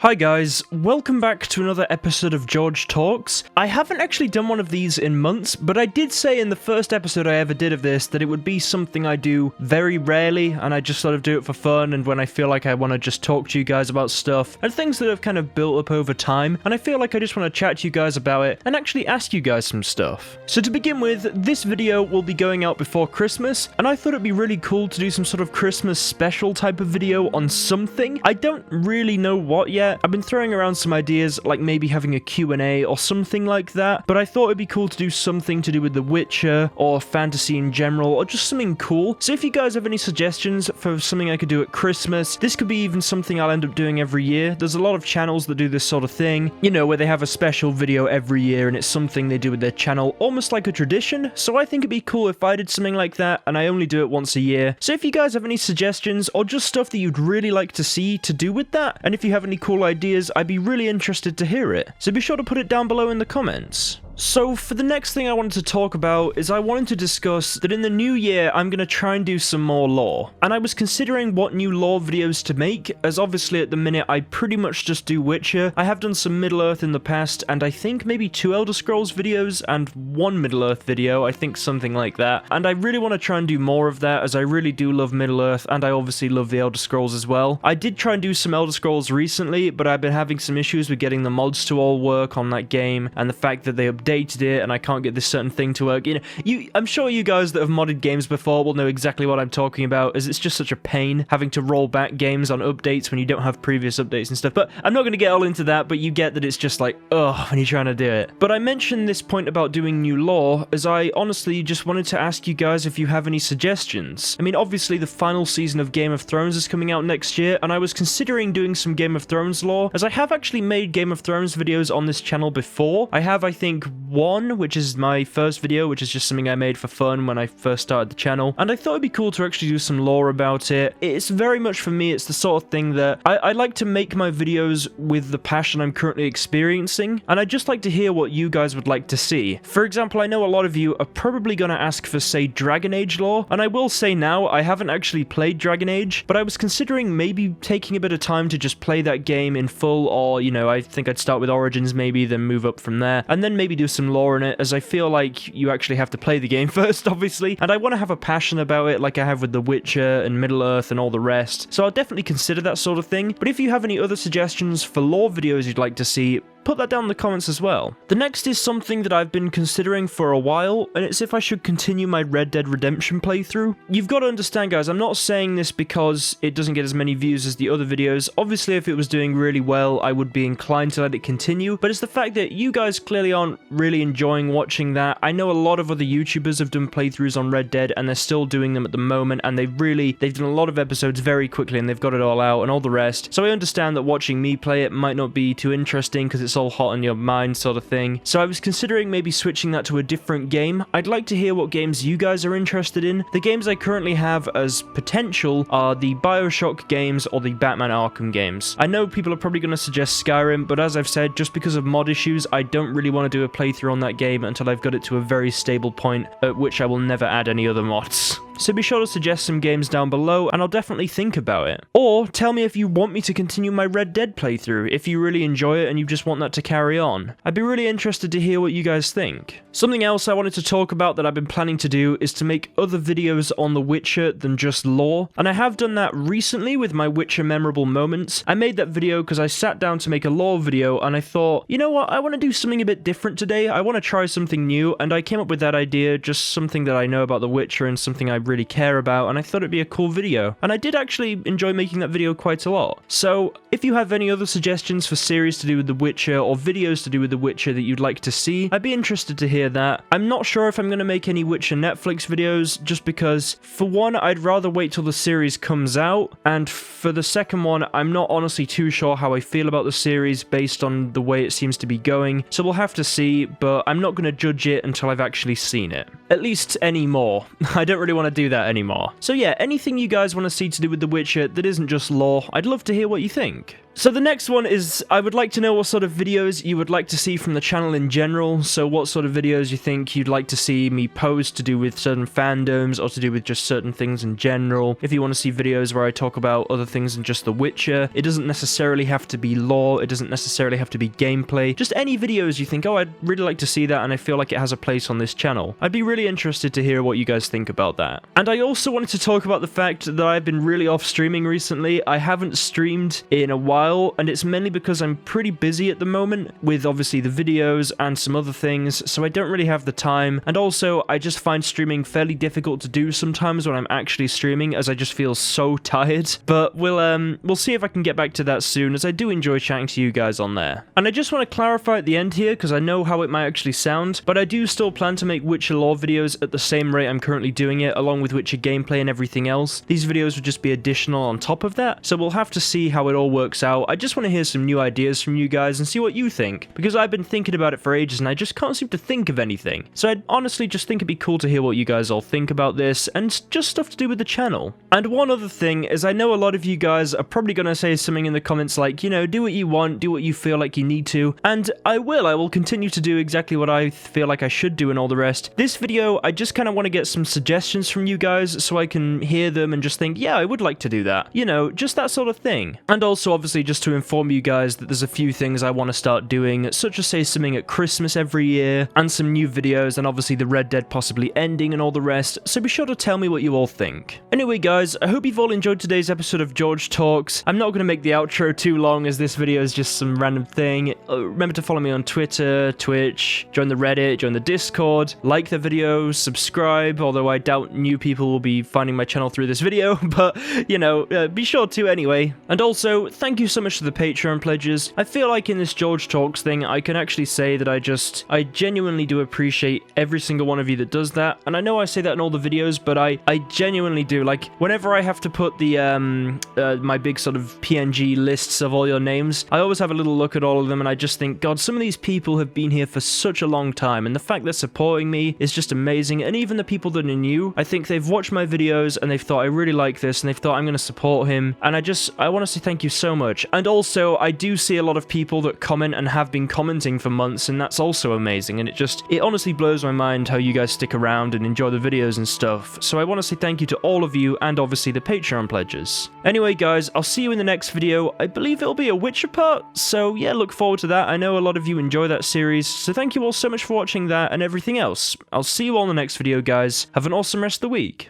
Hi guys, welcome back to another episode of George Talks. I haven't actually done one of these in months, but I did say in the first episode I ever did of this that it would be something I do very rarely, and I just sort of do it for fun and when I feel like I want to just talk to you guys about stuff and things that have kind of built up over time, and I feel like I just want to chat to you guys about it and actually ask you guys some stuff. So to begin with, this video will be going out before Christmas, and I thought it'd be really cool to do some sort of Christmas special type of video on something. I don't really know what yet. I've been throwing around some ideas, like maybe having a Q&A or something like that, but I thought it'd be cool to do something to do with The Witcher, or fantasy in general, or just something cool. So if you guys have any suggestions for something I could do at Christmas, this could be even something I'll end up doing every year. There's a lot of channels that do this sort of thing, you know, where they have a special video every year and it's something they do with their channel, almost like a tradition. So I think it'd be cool if I did something like that, and I only do it once a year. So if you guys have any suggestions, or just stuff that you'd really like to see to do with that, and if you have any cool ideas, I'd be really interested to hear it. So be sure to put it down below in the comments. So for the next thing I wanted to talk about is I wanted to discuss that in the new year I'm going to try and do some more lore. And I was considering what new lore videos to make, as obviously at the minute I pretty much just do Witcher. I have done some Middle-earth in the past, and I think maybe 2 Elder Scrolls videos and 1 Middle-earth video, I think something like that. And I really want to try and do more of that, as I really do love Middle-earth, and I obviously love the Elder Scrolls as well. I did try and do some Elder Scrolls recently, but I've been having some issues with getting the mods to all work on that game, and the fact that they updated it and I can't get this certain thing to work. You know, I'm sure you guys that have modded games before will know exactly what I'm talking about, as it's just such a pain having to roll back games on updates when you don't have previous updates and stuff. But I'm not going to get all into that, but you get that it's just like, ugh, when you're trying to do it. But I mentioned this point about doing new lore, as I honestly just wanted to ask you guys if you have any suggestions. I mean, obviously the final season of Game of Thrones is coming out next year, and I was considering doing some Game of Thrones lore, as I have actually made Game of Thrones videos on this channel before. I have, I think, one, which is my first video, which is just something I made for fun when I first started the channel, and I thought it'd be cool to actually do some lore about it. It's very much, for me, it's the sort of thing that I like to make my videos with the passion I'm currently experiencing, and I'd just like to hear what you guys would like to see. For example, I know a lot of you are probably going to ask for, say, Dragon Age lore, and I will say now, I haven't actually played Dragon Age, but I was considering maybe taking a bit of time to just play that game in full, or, you know, I think I'd start with Origins maybe, then move up from there, and then maybe do some lore in it, as I feel like you actually have to play the game first, obviously, and I want to have a passion about it like I have with The Witcher and Middle-earth and all the rest, so I'll definitely consider that sort of thing. But if you have any other suggestions for lore videos you'd like to see, put that down in the comments as well. The next is something that I've been considering for a while, and it's if I should continue my Red Dead Redemption playthrough. You've got to understand, guys, I'm not saying this because it doesn't get as many views as the other videos. Obviously, if it was doing really well, I would be inclined to let it continue, but it's the fact that you guys clearly aren't really enjoying watching that. I know a lot of other YouTubers have done playthroughs on Red Dead, and they're still doing them at the moment, and they've done a lot of episodes very quickly, and they've got it all out, and all the rest. So I understand that watching me play it might not be too interesting, because it's all hot on your mind sort of thing. So I was considering maybe switching that to a different game. I'd like to hear what games you guys are interested in. The games I currently have as potential are the BioShock games or the Batman Arkham games. I know people are probably going to suggest Skyrim, but as I've said, just because of mod issues, I don't really want to do a playthrough on that game until I've got it to a very stable point at which I will never add any other mods. So be sure to suggest some games down below, and I'll definitely think about it. Or tell me if you want me to continue my Red Dead playthrough, if you really enjoy it and you just want that to carry on. I'd be really interested to hear what you guys think. Something else I wanted to talk about that I've been planning to do is to make other videos on The Witcher than just lore, and I have done that recently with my Witcher memorable moments. I made that video because I sat down to make a lore video, and I thought, you know what, I want to do something a bit different today. I want to try something new, and I came up with that idea, just something that I know about The Witcher and something I really care about, and I thought it'd be a cool video, and I did actually enjoy making that video quite a lot. So if you have any other suggestions for series to do with The Witcher or videos to do with The Witcher that you'd like to see, I'd be interested to hear that. I'm not sure if I'm going to make any Witcher Netflix videos, just because for one, I'd rather wait till the series comes out, and for the second one, I'm not honestly too sure how I feel about the series based on the way it seems to be going, so we'll have to see, but I'm not going to judge it until I've actually seen it. At least anymore. I don't really want to do that anymore. So yeah, anything you guys want to see to do with The Witcher that isn't just lore, I'd love to hear what you think. So the next one is, I would like to know what sort of videos you would like to see from the channel in general. So what sort of videos you think you'd like to see me post to do with certain fandoms or to do with just certain things in general. If you want to see videos where I talk about other things than just The Witcher, it doesn't necessarily have to be lore, it doesn't necessarily have to be gameplay. Just any videos you think, oh, I'd really like to see that and I feel like it has a place on this channel. I'd be really interested to hear what you guys think about that. And I also wanted to talk about the fact that I've been really off streaming recently. I haven't streamed in a while, and it's mainly because I'm pretty busy at the moment with obviously the videos and some other things, so I don't really have the time. And also, I just find streaming fairly difficult to do sometimes when I'm actually streaming, as I just feel so tired. But we'll see if I can get back to that soon, as I do enjoy chatting to you guys on there. And I just want to clarify at the end here, because I know how it might actually sound, but I do still plan to make Witcher lore videos at the same rate I'm currently doing it, along with Witcher gameplay and everything else. These videos would just be additional on top of that, so we'll have to see how it all works out. I just want to hear some new ideas from you guys and see what you think, because I've been thinking about it for ages and I just can't seem to think of anything. So I'd honestly just think it'd be cool to hear what you guys all think about this, and just stuff to do with the channel. And one other thing is, I know a lot of you guys are probably going to say something in the comments like, you know, do what you want, do what you feel like you need to, and I will continue to do exactly what I feel like I should do and all the rest. This video, I just kind of want to get some suggestions from you guys so I can hear them and just think, yeah, I would like to do that. You know, just that sort of thing. And also, obviously, just to inform you guys that there's a few things I want to start doing, such as say something at Christmas every year, and some new videos, and obviously the Red Dead possibly ending and all the rest, so be sure to tell me what you all think. Anyway guys, I hope you've all enjoyed today's episode of George Talks. I'm not going to make the outro too long, as this video is just some random thing. Remember to follow me on Twitter, Twitch, join the Reddit, join the Discord, like the video, subscribe, although I doubt new people will be finding my channel through this video, but, you know, be sure to anyway. And also, thank you so much to the Patreon pledges. I feel like in this George Talks thing, I can actually say that I genuinely do appreciate every single one of you that does that, and I know I say that in all the videos, but I genuinely do. Like, whenever I have to put the, my big sort of PNG lists of all your names, I always have a little look at all of them, and I just think, God, some of these people have been here for such a long time, and the fact they're supporting me is just amazing. And even the people that are new, I think they've watched my videos, and they've thought, I really like this, and they've thought, I'm going to support him, and I want to say thank you so much. And also, I do see a lot of people that comment and have been commenting for months, and that's also amazing, and it honestly blows my mind how you guys stick around and enjoy the videos and stuff. So I want to say thank you to all of you, and obviously the Patreon pledges. Anyway guys, I'll see you in the next video. I believe it'll be a Witcher part, so yeah, look forward to that. I know a lot of you enjoy that series, so thank you all so much for watching that and everything else. I'll see you all in the next video guys. Have an awesome rest of the week.